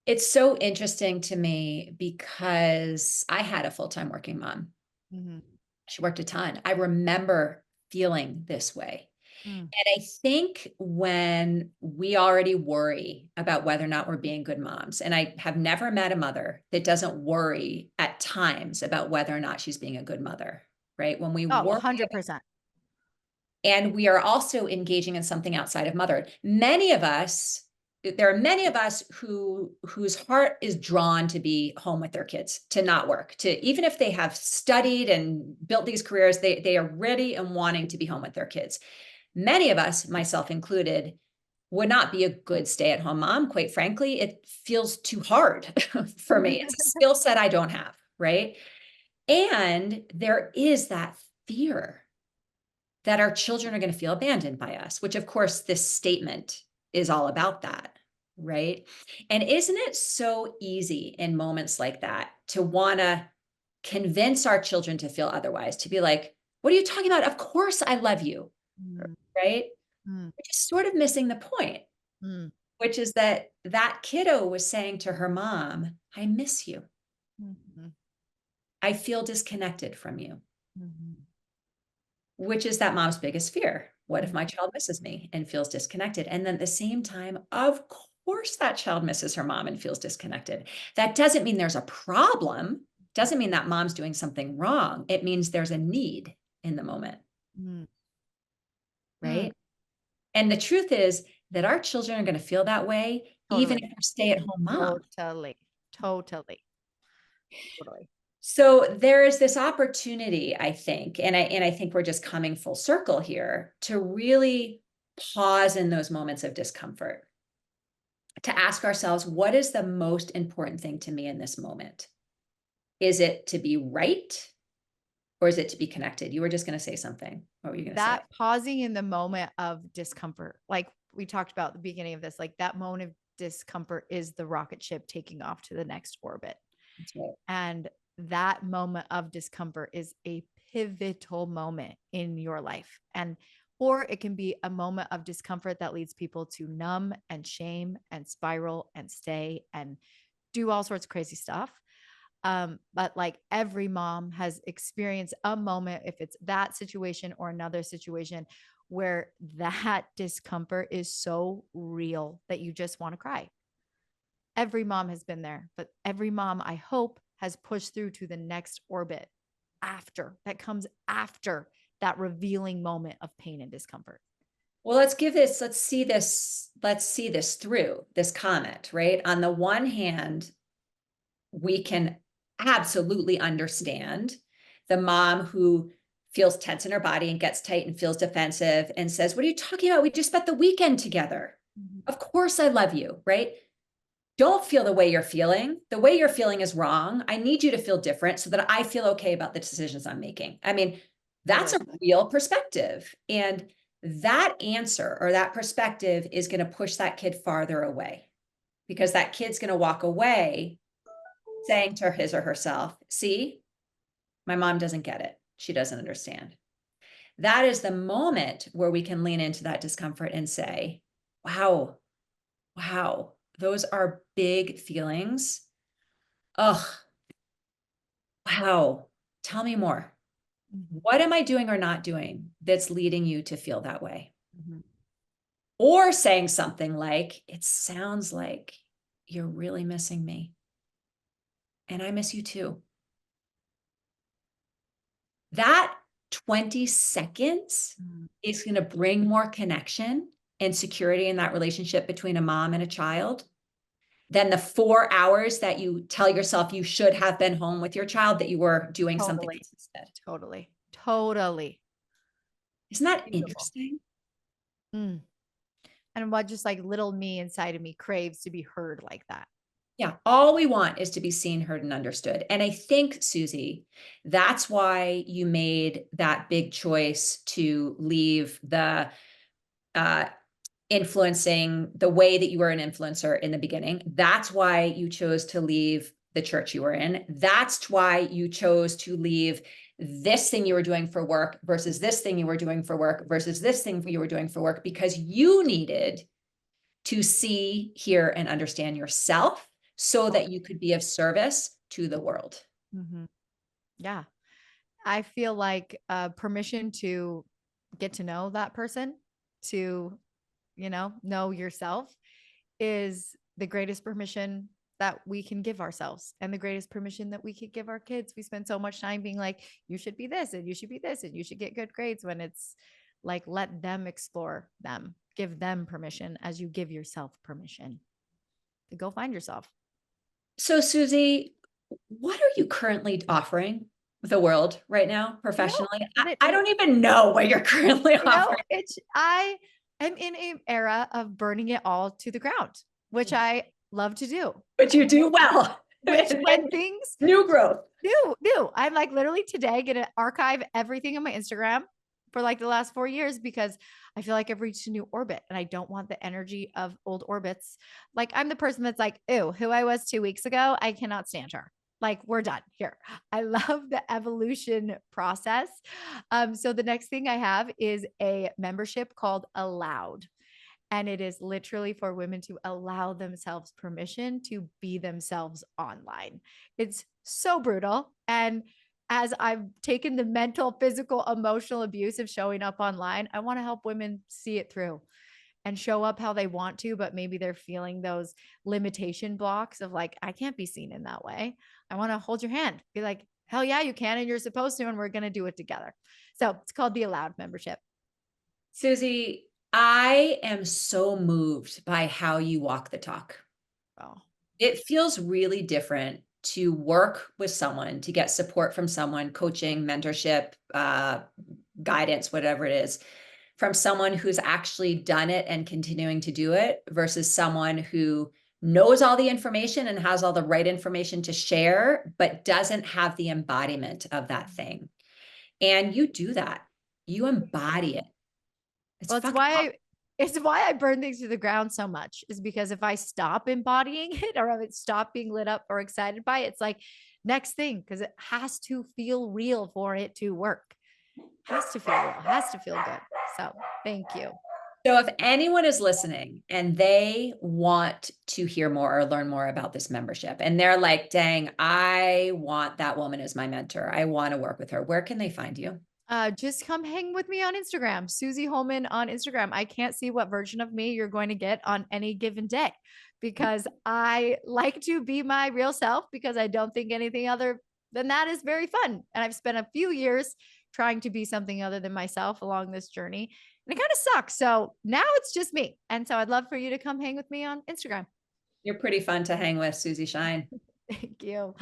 It's so interesting to me because I had a full-time working mom. Mhm. She worked a ton. I remember feeling this way. Mm. And I think when we already worry about whether or not we're being good moms, and I have never met a mother that doesn't worry at times about whether or not she's being a good mother, right? When we Oh, worry, 100%. and we are also engaging in something outside of motherhood. There are many of us whose heart is drawn to be home with their kids, to not work, to even if they have studied and built these careers, they are ready and wanting to be home with their kids. Many of us, myself included, would not be a good stay-at-home mom. Quite frankly, it feels too hard for me. It's a skill set I don't have, right? And there is that fear that our children are going to feel abandoned by us, which of course this statement is all about that, right? And isn't it so easy in moments like that to want to convince our children to feel otherwise, to be like, what are you talking about? Of course I love you, Mm, right? mm, Which is sort of missing the point, mm, which is that that kiddo was saying to her mom, I miss you. mhm, I feel disconnected from you, mhm, which is that mom's biggest fear. What if mhm. my child misses me and feels disconnected? And then at the same time, of course, that child misses her mom and feels disconnected. That doesn't mean there's a problem, doesn't mean that mom's doing something wrong. It means there's a need in the moment, Mm, mm. right? And the truth is that our children are going to feel that way, even Totally. if we're stay-at-home mom. Totally. Totally. Totally. So there is this opportunity, I think, and I think we're just coming full circle here to really pause in those moments of discomfort, to ask ourselves, what is the most important thing to me in this moment? Is it to be right or is it to be connected? You were just going to say something. What were you going to say? That pausing in the moment of discomfort, like we talked about at the beginning of this, like that moment of discomfort is the rocket ship taking off to the next orbit. That's right. And that moment of discomfort is a pivotal moment in your life. And or it can be a moment of discomfort that leads people to numb and shame and spiral and stay and do all sorts of crazy stuff. But like every mom has experienced a moment, if it's that situation or another situation, where that discomfort is so real that you just want to cry. Every mom has been there, but every mom, I hope, has pushed through to the next orbit after that comes after that revealing moment of pain and discomfort. Well, let's see this through this comment, right? On the one hand, we can absolutely understand the mom who feels tense in her body and gets tight and feels defensive and says, "What are you talking about? We just spent the weekend together. Mhm. Of course I love you," right? Don't feel the way you're feeling. The way you're feeling is wrong. I need you to feel different so that I feel okay about the decisions I'm making. I mean, that's a Totally. real perspective. And that answer or that perspective is going to push that kid farther away because that kid's going to walk away saying to his or herself, "See, my mom doesn't get it. She doesn't understand." That is the moment where we can lean into that discomfort and say, "Wow, wow, those are big feelings. Ugh, wow. Tell me more. Mhm. What am I doing or not doing that's leading you to feel that way?" Mhm. Or saying something like, "It sounds like you're really missing me, and I miss you too." That 20 seconds Mhm. is going to bring more connection and security in that relationship between a mom and a child than the 4 hours that you tell yourself you should have been home with your child that you were doing something Totally. else instead. Totally. Totally. Isn't that Beautiful. interesting? Mm. And what just like little me inside of me craves to be heard like that. Yeah, all we want is to be seen, heard, and understood. And I think, Suzy, that's why you made that big choice to leave the uh, influencing the way that you were an influencer in the beginning. That's why you chose to leave the church you were in. That's why you chose to leave this thing you were doing for work versus this thing you were doing for work versus this thing you were doing for work because you needed to see, hear, and understand yourself so that you could be of service to the world. Mhm. Yeah. I feel like permission to get to know that person, to, know yourself is the greatest permission that we can give ourselves and the greatest permission that we could give our kids. We spend so much time being like, you should be this and you should be this and you should get good grades when it's like, let them explore them, give them permission as you give yourself permission to go find yourself. So, Suzy, what are you currently offering the world right now You know, professionally? I, lit- I don't even know what you're currently offering, I am in an era of burning it all to the ground, which I love to do. but you do well. Which when things New growth. new, I'm like literally today gonna archive everything on my Instagram for like the last 4 years because I feel like I've reached a new orbit and I don't want the energy of old orbits. Like I'm the person that's like, ew, who I was 2 weeks ago, I cannot stand her. Like we're done here. I love the evolution process. So the next thing I have is a membership called Allowed. And it is literally for women to allow themselves permission to be themselves online. It's so brutal. And as I've taken the mental, physical, emotional abuse of showing up online, I want to help women see it through and show up how they want to, but maybe they're feeling those limitation blocks of like, I can't be seen in that way. I want to hold your hand, be like, hell yeah, you can. And you're supposed to. And we're going to do it together. So it's called the Allowed membership. Suzy, I am so moved by how you walk the talk. Oh, It feels really different to work with someone, to get support from someone, coaching, mentorship, guidance, whatever it is, from someone who's actually done it and continuing to do it versus someone who knows all the information and has all the right information to share, but doesn't have the embodiment of that thing. And you do that. You embody it. It's well, it's fucking why awesome. I burn things to the ground so much is because if I stop embodying it or if it stop being lit up or excited by it, it's like next thing because it has to feel real for it to work. Has to feel real, has to feel good. So thank you. So if anyone is listening and they want to hear more or learn more about this membership and they're like, dang, I want that woman as my mentor. I want to work with her. Where can they find you? Just come hang with me on Instagram, Suzy Holman on Instagram. I can't see what version of me you're going to get on any given day because I like to be my real self because I don't think anything other than that is very fun. And I've spent a few years trying to be something other than myself along this journey. And it kind of sucks. So now it's just me. And so I'd love for you to come hang with me on Instagram. You're pretty fun to hang with, Suzy Shine. Thank you.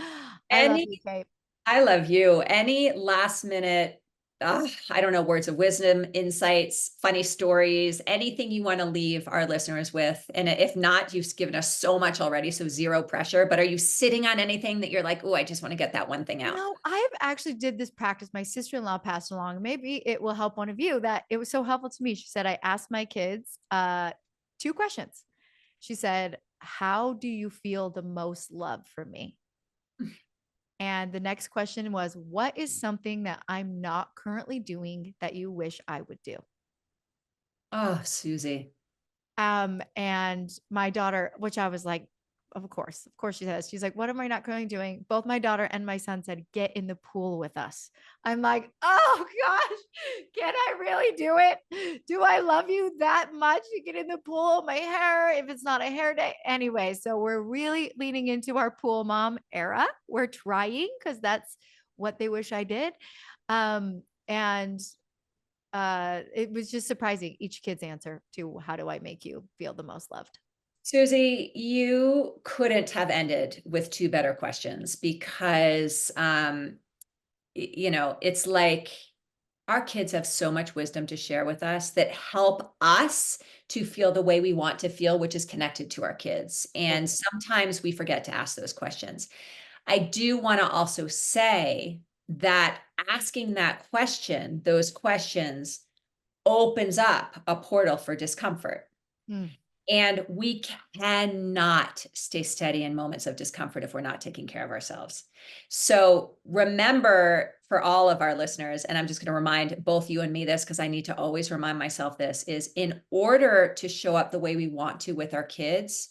I love Any you, Kate. I love you. Any last minute, I don't know, words of wisdom, insights, funny stories, anything you want to leave our listeners with? And if not, you've given us so much already, so zero pressure. But are you sitting on anything that you're like, oh, I just want to get that one thing out? I've actually did this practice. My sister-in-law passed along. Maybe it will help one of you. That it was so helpful to me. She said, I asked my kids two questions. She said, how do you feel the most love from me? And the next question was, what is something that I'm not currently doing that you wish I would do? Oh, Suzy. And my daughter, which I was like, of course she says, she's like, what am I not currently doing? Both my daughter and my son said, get in the pool with us. I'm like, oh gosh, can I really do it? Do I love you that much to get in the pool? My hair, if it's not a hair day. Anyway, so we're really leaning into our pool mom era. We're trying because that's what they wish I did. And it was just surprising each kid's answer to how do I make you feel the most loved. Suzy, you couldn't have ended with two better questions because, it's like our kids have so much wisdom to share with us that help us to feel the way we want to feel, which is connected to our kids. And sometimes we forget to ask those questions. I do want to also say that asking that question, those questions, opens up a portal for discomfort. Mm. And we cannot stay steady in moments of discomfort if we're not taking care of ourselves. So remember, for all of our listeners, and I'm just going to remind both you and me this because I need to always remind myself this, is in order to show up the way we want to with our kids,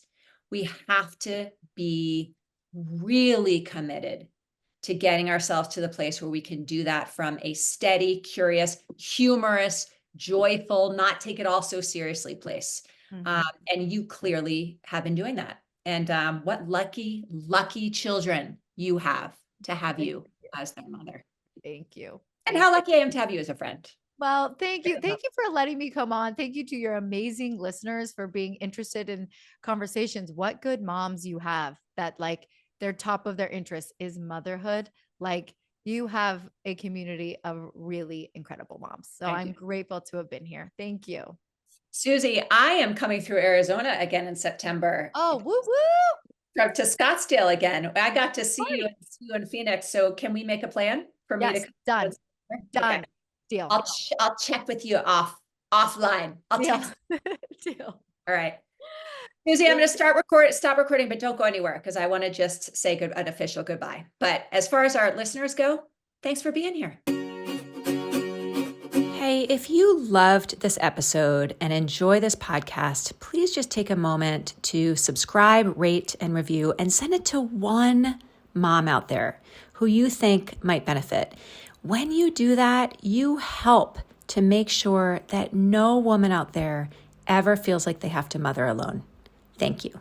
we have to be really committed to getting ourselves to the place where we can do that from a steady, curious, humorous, joyful, not take it all so seriously place. Mm-hmm. And you clearly have been doing that. And what lucky, lucky children you have to have you as their mother. Thank you. And how lucky I am to have you as a friend. Well, thank you. Thank you for letting me come on. Thank you to your amazing listeners for being interested in conversations. What good moms you have that like their top of their interest is motherhood. Like you have a community of really incredible moms. So I'm grateful to have been here. Thank you. Suzy, I am coming through Arizona again in September. Oh, woo woo. To Scottsdale again. I got to see you in Phoenix. So can we make a plan for me to come? Done. Done. Okay. Deal. I'll check with you offline. I'll Deal. text. Deal. All right. Suzy, I'm going to stop recording, but don't go anywhere because I want to just say an official goodbye. But as far as our listeners go, thanks for being here. Hey, if you loved this episode and enjoy this podcast, please just take a moment to subscribe, rate, and review, and send it to one mom out there who you think might benefit. When you do that, you help to make sure that no woman out there ever feels like they have to mother alone. Thank you.